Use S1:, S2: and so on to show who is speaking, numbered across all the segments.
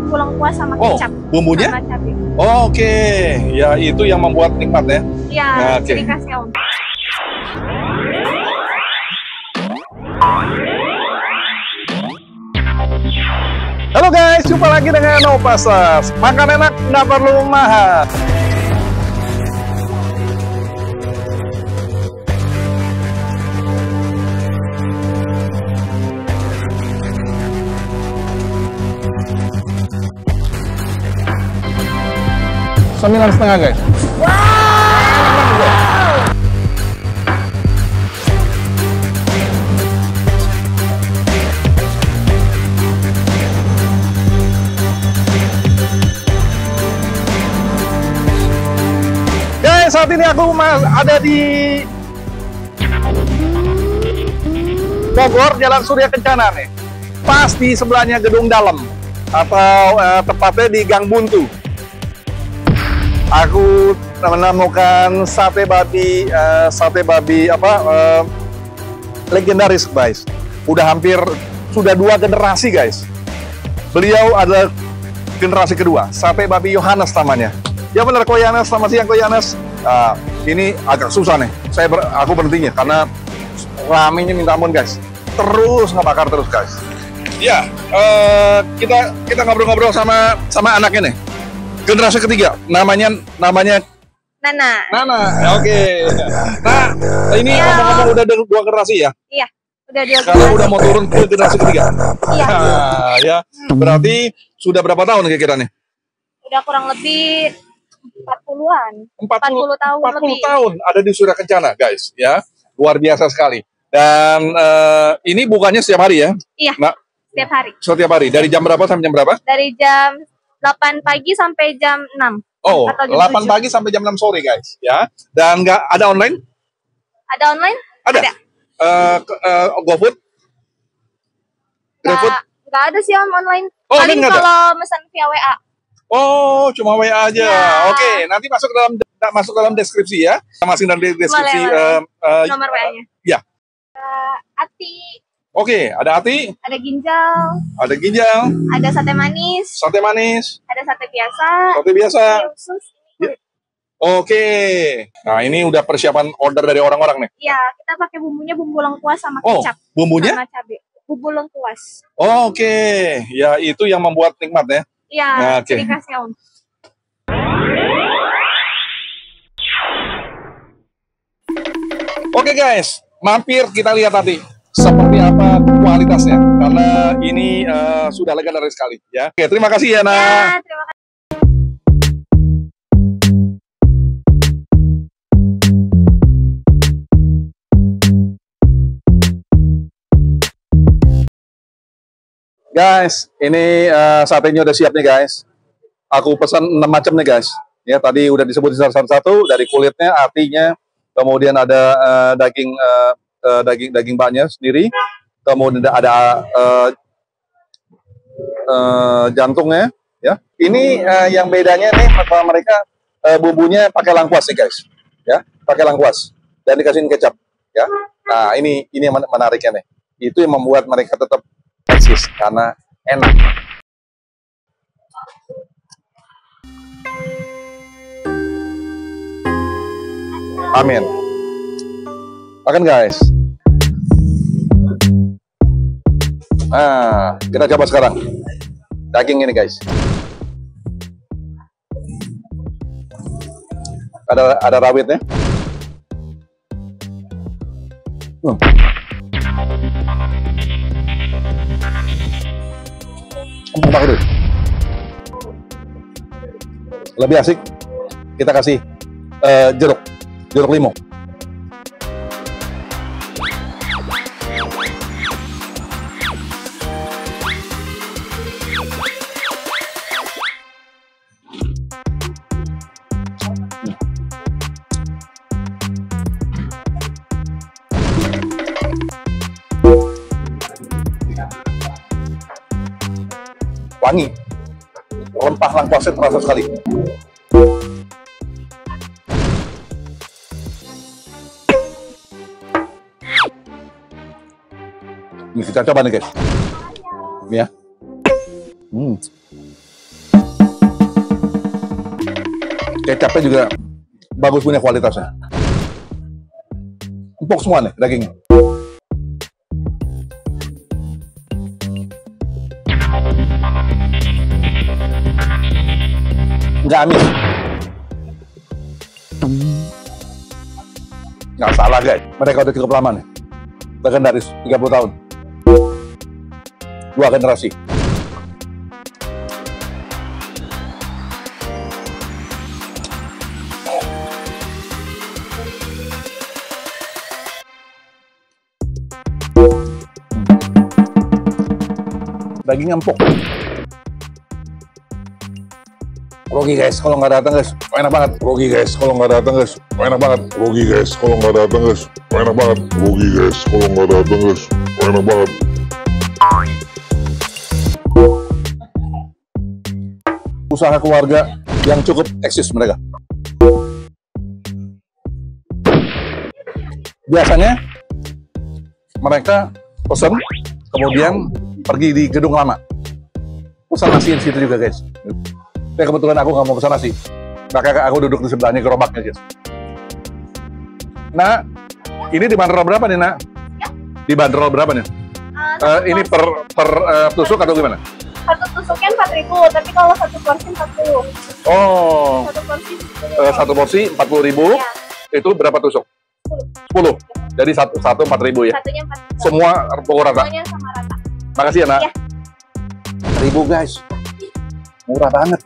S1: bumbu lengkuas sama
S2: Oh,
S1: kecap.
S2: bumbunya?
S1: Sama cabai.
S2: Oh, oke, ya itu yang membuat nikmat ya.
S1: Iya,
S2: Nah, oke.
S1: ciri khasnya Om.
S2: Halo guys, jumpa lagi dengan Opasas. Makan enak, nggak perlu mahal. Sembilan setengah guys. Guys, saat ini aku ada di Bogor, Jalan Surya Kencana nih. Pas di sebelahnya Gedung Dalem atau tepatnya di Gang Buntu. Aku menemukan sate babi legendaris guys. Sudah 2 generasi guys. Beliau adalah generasi kedua, sate babi Yohanes namanya. Ya benar, Ko Yohanes, selamat siang Ko Yohanes. Ini agak susah nih, aku berhentinya karena ramenya minta ampun guys. Terus ngebakar terus guys. Ya, kita ngobrol-ngobrol sama anaknya nih. Generasi ketiga, namanya
S1: Nana.
S2: oke. Nah, ini ngomong-ngomong udah 2 generasi ya?
S1: Iya, udah dia.
S2: Sekarang udah mau turun ke generasi ketiga?
S1: Iya.
S2: Ya, berarti sudah berapa tahun kira-kira nih?
S1: Udah kurang lebih 40-an. 40 tahun
S2: 40
S1: lebih.
S2: tahun ada di Surya Kencana guys, ya. Luar biasa sekali. Dan ini bukannya setiap hari ya?
S1: Iya,
S2: Nah,
S1: setiap hari.
S2: setiap hari. Dari jam berapa sampai jam berapa?
S1: Dari jam 8 pagi sampai jam 6.
S2: Oh,
S1: Atau jam
S2: 8
S1: 7.
S2: pagi sampai jam 6 sore guys, ya. Dan nggak ada online?
S1: Ada online?
S2: Ada. GoFood? GrabFood?
S1: Nggak ada sih Om online.
S2: Oh,
S1: Paling
S2: nggak ada?
S1: kalau pesan via WA.
S2: Oh, cuma WA aja.
S1: Ya.
S2: Oke, nanti masuk dalam deskripsi ya. Masuk dalam deskripsi.
S1: Boleh. Nomor WA-nya.
S2: Ya.
S1: Ati,
S2: Oke, ada ati,
S1: ada ginjal,
S2: ada ginjal,
S1: ada sate manis,
S2: sate manis,
S1: ada sate biasa,
S2: sate biasa.
S1: ini usus.
S2: Ya. Oke. Nah, ini udah persiapan order dari orang-orang nih.
S1: Iya, kita pakai bumbunya bumbu lengkuas sama
S2: Oh,
S1: kecap.
S2: bumbunya?
S1: Sama cabai. Bumbu lengkuas.
S2: Oke. Ya, itu yang membuat nikmat ya.
S1: Iya,
S2: Nah, oke.
S1: ciri khasnya Om.
S2: Oke guys, mampir kita lihat nanti seperti apa kualitasnya. Karena ini sudah legendaris sekali ya. Oke, terima kasih ya, Nah.
S1: Ya, terima kasih.
S2: Guys, ini satenya udah siap nih guys. Aku pesan 6 macam nih guys. Ya, tadi udah disebut satu-satu, dari kulitnya, artinya, kemudian ada daging baknya sendiri, kemudian ada jantungnya. Ya, ini yang bedanya nih, mereka bumbunya pakai lengkuas nih guys. Ya, pakai lengkuas dan dikasihin kecap. Ya, nah ini yang menariknya nih. Itu yang membuat mereka tetap eksis karena enak. Amin. Makan guys. Nah, kita coba sekarang daging ini guys. Ada rawitnya. Empuk banget. Lebih asik kita kasih jeruk limau. Wangi, rempah lengkuasnya terasa sekali. Ini kita coba nih guys. Ini ya. Kecapnya juga bagus punya kualitasnya. Empuk semua nih dagingnya. Nggak amis. Nggak salah guys, mereka udah cukup lama nih. Legendaris, 30 tahun. 2 generasi. Daging empuk. Rugi guys kalau nggak datang guys, enak banget. Rugi guys kalau nggak datang guys, enak banget. Rugi guys kalau nggak datang guys, enak banget. Rugi guys kalau nggak datang guys, enak banget. Usaha keluarga yang cukup eksis mereka. Biasanya mereka pesan kemudian pergi di gedung lama, pesan nasi di situ juga guys. Ya kebetulan aku nggak mau pesan nasi, maka aku duduk di sebelahnya gerobaknya guys. Nah, ini dibanderol berapa nih nak? Dibanderol berapa nih? Ini per tusuk atau gimana?
S1: Satu tusuknya 4.000, tapi kalau satu porsi 40.
S2: Oh, satu porsi 40.000.
S1: Ya.
S2: Itu berapa tusuk? 10. Jadi satu 4.000 ya.
S1: Satunya 4.000.
S2: Semua pukul rata.
S1: Semuanya sama rata.
S2: Makasih ya nak.
S1: Ya.
S2: 1.000 guys, murah banget.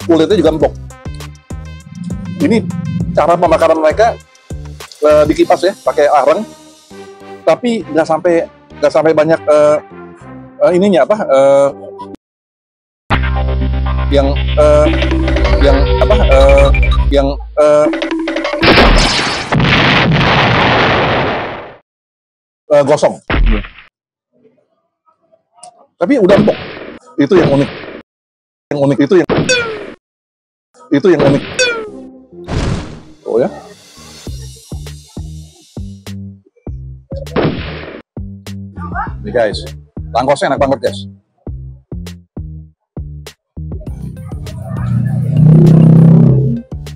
S2: Kulitnya juga empuk. Ini cara pembakaran mereka dikipas ya, pakai areng. Tapi nggak sampai banyak ininya apa? Gosong. Tapi udah empuk. Itu yang unik. Yang unik itu yang unik. Oh ya. Nih guys, langkosnya enak banget guys.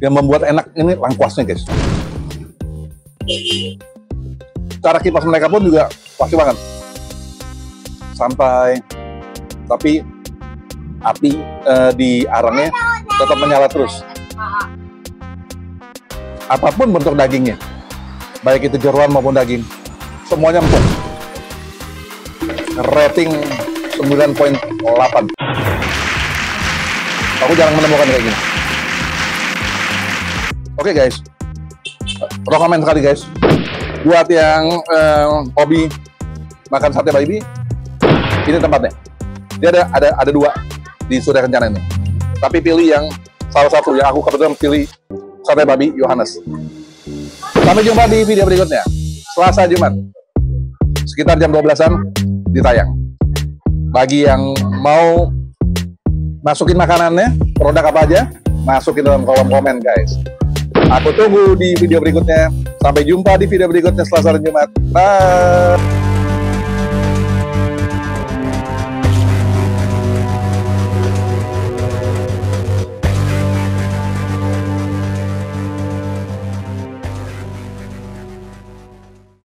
S2: Yang membuat enak ini langkosnya guys. Cara kipas mereka pun juga pasti banget. Santai, tapi api di arangnya tetap menyala terus. Apapun bentuk dagingnya, baik itu jeroan maupun daging, semuanya empuk. Rating 9.8. Aku jarang menemukan kayak gini. Oke guys, rekomen sekali guys. Buat yang hobi makan sate baby, ini tempatnya. Dia ada 2 di Surya Kencana ini. Tapi pilih yang salah satu yang aku kebetulan pilih sate babi Yohanes. Sampai jumpa di video berikutnya. Selasa Jumat sekitar jam 12-an ditayang. Bagi yang mau masukin makanannya, produk apa aja, masukin dalam kolom komen guys. Aku tunggu di video berikutnya. Sampai jumpa di video berikutnya Selasa dan Jumat. Bye.